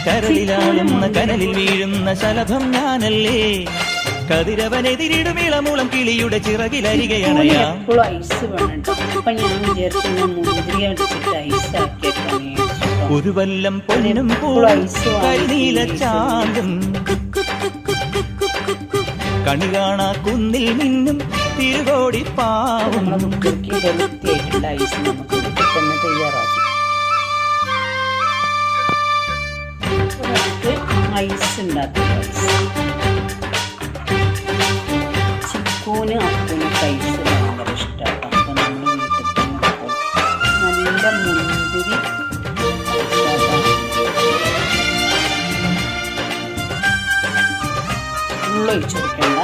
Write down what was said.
കരളിലാളുന്ന കനലിൽ വീഴുന്ന ശലഭം ഞാനല്ലേ, കതിരവനെതിരിടും ഇളമുളം കിളിയുടെ ചിറകിലരികയണയാ. ഒരു വല്ലം പൊന്നും കരിനീല ചാന്തും കണി കാണാ കുന്നിൽ നിന്നും തിരുകോടി പാവം. ഐസ് ഉണ്ടാക്കുക. ചിക്കൂന് അപ്പൂനൊക്കെ ഐസ് ഭയങ്കര ഇഷ്ടമാണ്. അപ്പം നമ്മൾ വീട്ടിൽ തന്നെ നല്ല മുന്തിരി ഉള്ളൊഴിച്ച് കൊടുക്കേണ്ട.